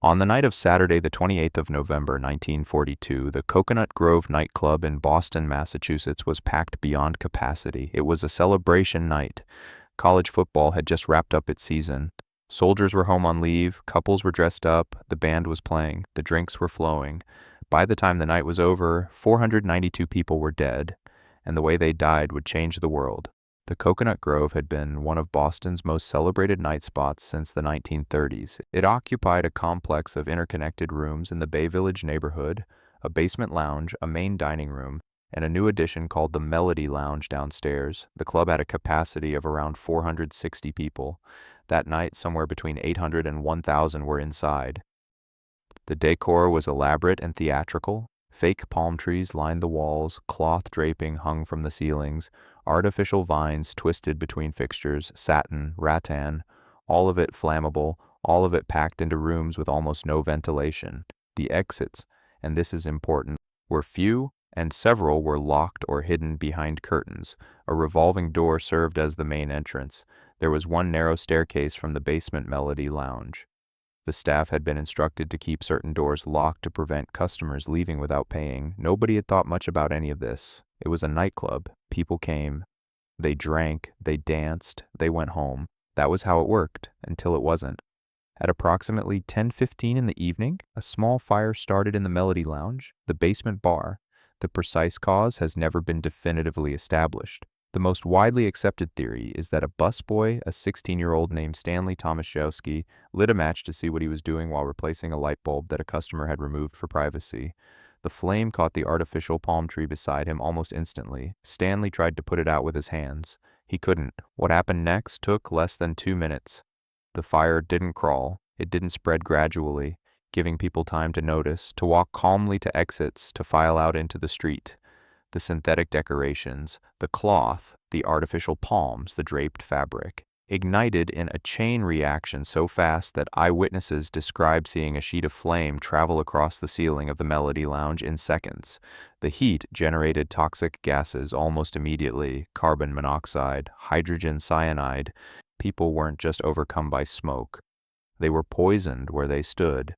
On the night of Saturday, the 28th of November, 1942, the Cocoanut Grove nightclub in Boston, Massachusetts was packed beyond capacity. It was a celebration night. College football had just wrapped up its season. Soldiers were home on leave, couples were dressed up, the band was playing, the drinks were flowing. By the time the night was over, 492 people were dead, and the way they died would change the world. The Cocoanut Grove had been one of Boston's most celebrated night spots since the 1930s. It occupied a complex of interconnected rooms in the Bay Village neighborhood, a basement lounge, a main dining room, and a new addition called the Melody Lounge downstairs. The club had a capacity of around 460 people. That night, somewhere between 800 and 1,000 were inside. The decor was elaborate and theatrical. Fake palm trees lined the walls, cloth draping hung from the ceilings, artificial vines twisted between fixtures, satin, rattan, all of it flammable, all of it packed into rooms with almost no ventilation. The exits, and this is important, were few, and several were locked or hidden behind curtains. A revolving door served as the main entrance. There was one narrow staircase from the basement Melody Lounge. The staff had been instructed to keep certain doors locked to prevent customers leaving without paying. Nobody had thought much about any of this. It was a nightclub. People came. They drank. They danced. They went home. That was how it worked, until it wasn't. At approximately 10:15 in the evening, a small fire started in the Melody Lounge, the basement bar. The precise cause has never been definitively established. The most widely accepted theory is that a busboy, a 16-year-old named Stanley Tomaszewski, lit a match to see what he was doing while replacing a light bulb that a customer had removed for privacy. The flame caught the artificial palm tree beside him almost instantly. Stanley tried to put it out with his hands. He couldn't. What happened next took less than 2 minutes. The fire didn't crawl. It didn't spread gradually, giving people time to notice, to walk calmly to exits, to file out into the street. The synthetic decorations, the cloth, the artificial palms, the draped fabric, ignited in a chain reaction so fast that eyewitnesses describe seeing a sheet of flame travel across the ceiling of the Melody Lounge in seconds. The heat generated toxic gases almost immediately: carbon monoxide, hydrogen cyanide. People weren't just overcome by smoke. They were poisoned where they stood.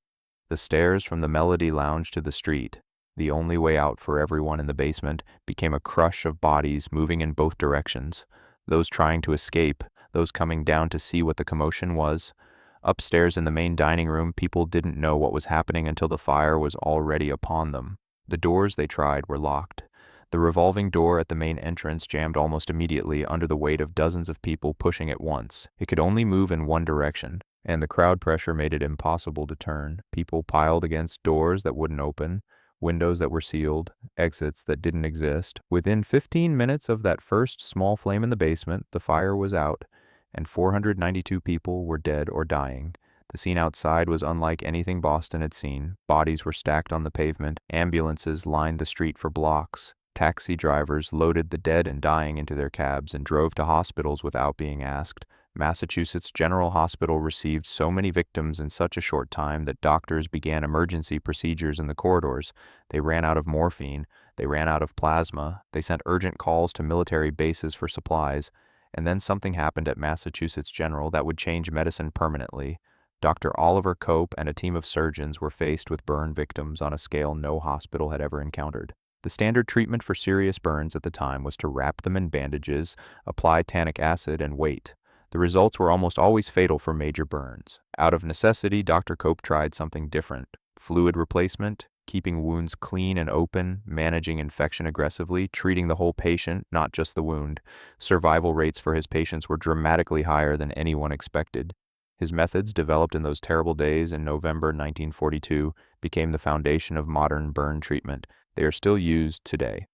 The stairs from the Melody Lounge to the street, the only way out for everyone in the basement, became a crush of bodies moving in both directions. Those trying to escape, those coming down to see what the commotion was. Upstairs in the main dining room, people didn't know what was happening until the fire was already upon them. The doors they tried were locked. The revolving door at the main entrance jammed almost immediately under the weight of dozens of people pushing at once. It could only move in one direction, and the crowd pressure made it impossible to turn. People piled against doors that wouldn't open, windows that were sealed, exits that didn't exist. Within 15 minutes of that first small flame in the basement, the fire was out, and 492 people were dead or dying. The scene outside was unlike anything Boston had seen. Bodies were stacked on the pavement. Ambulances lined the street for blocks. Taxi drivers loaded the dead and dying into their cabs and drove to hospitals without being asked. Massachusetts General Hospital received so many victims in such a short time that doctors began emergency procedures in the corridors. They ran out of morphine. They ran out of plasma. They sent urgent calls to military bases for supplies. And then something happened at Massachusetts General that would change medicine permanently. Dr. Oliver Cope and a team of surgeons were faced with burn victims on a scale no hospital had ever encountered. The standard treatment for serious burns at the time was to wrap them in bandages, apply tannic acid, and wait. The results were almost always fatal for major burns. Out of necessity, Dr. Cope tried something different: fluid replacement, keeping wounds clean and open, managing infection aggressively, treating the whole patient, not just the wound. Survival rates for his patients were dramatically higher than anyone expected. His methods, developed in those terrible days in November 1942, became the foundation of modern burn treatment. They are still used today.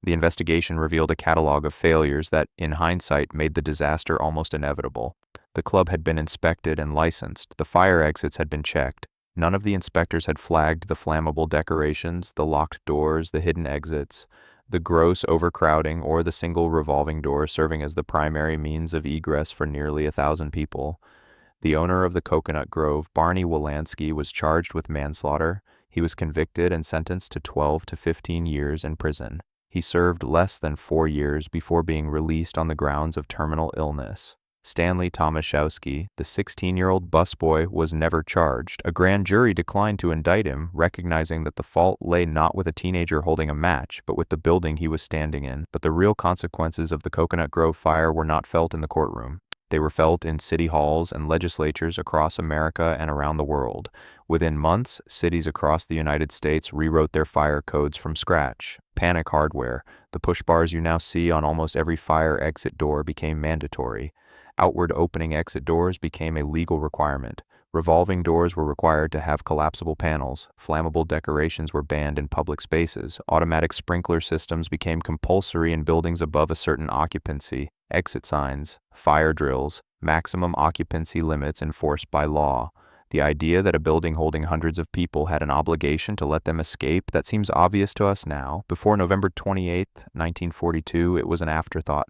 The investigation revealed a catalog of failures that, in hindsight, made the disaster almost inevitable. The club had been inspected and licensed. The fire exits had been checked. None of the inspectors had flagged the flammable decorations, the locked doors, the hidden exits, the gross overcrowding, or the single revolving door serving as the primary means of egress for nearly 1,000 people. The owner of the Cocoanut Grove, Barney Wolanski, was charged with manslaughter. He was convicted and sentenced to 12 to 15 years in prison. He served less than 4 years before being released on the grounds of terminal illness. Stanley Tomaszewski, the 16-year-old busboy, was never charged. A grand jury declined to indict him, recognizing that the fault lay not with a teenager holding a match, but with the building he was standing in. But the real consequences of the Coconut Grove fire were not felt in the courtroom. They were felt in city halls and legislatures across America and around the world. Within months, cities across the United States rewrote their fire codes from scratch. Panic hardware, the push bars you now see on almost every fire exit door, became mandatory. Outward opening exit doors became a legal requirement. Revolving doors were required to have collapsible panels. Flammable decorations were banned in public spaces. Automatic sprinkler systems became compulsory in buildings above a certain occupancy. Exit signs, fire drills, maximum occupancy limits enforced by law. The idea that a building holding hundreds of people had an obligation to let them escape, that seems obvious to us now. Before November 28, 1942, it was an afterthought.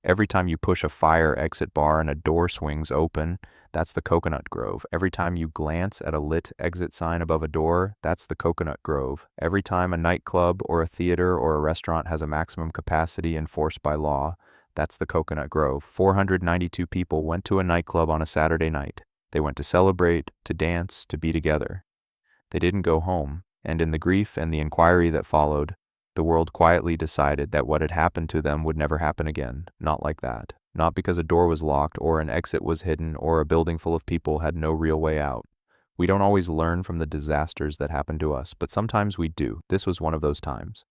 Every time you push a fire exit bar and a door swings open, that's the Coconut Grove. Every time you glance at a lit exit sign above a door, that's the Coconut Grove. Every time a nightclub or a theater or a restaurant has a maximum capacity enforced by law, that's the Coconut Grove. 492 people went to a nightclub on a Saturday night. They went to celebrate, to dance, to be together. They didn't go home, and in the grief and the inquiry that followed, the world quietly decided that what had happened to them would never happen again. Not like that. Not because a door was locked or an exit was hidden or a building full of people had no real way out. We don't always learn from the disasters that happen to us, but sometimes we do. This was one of those times.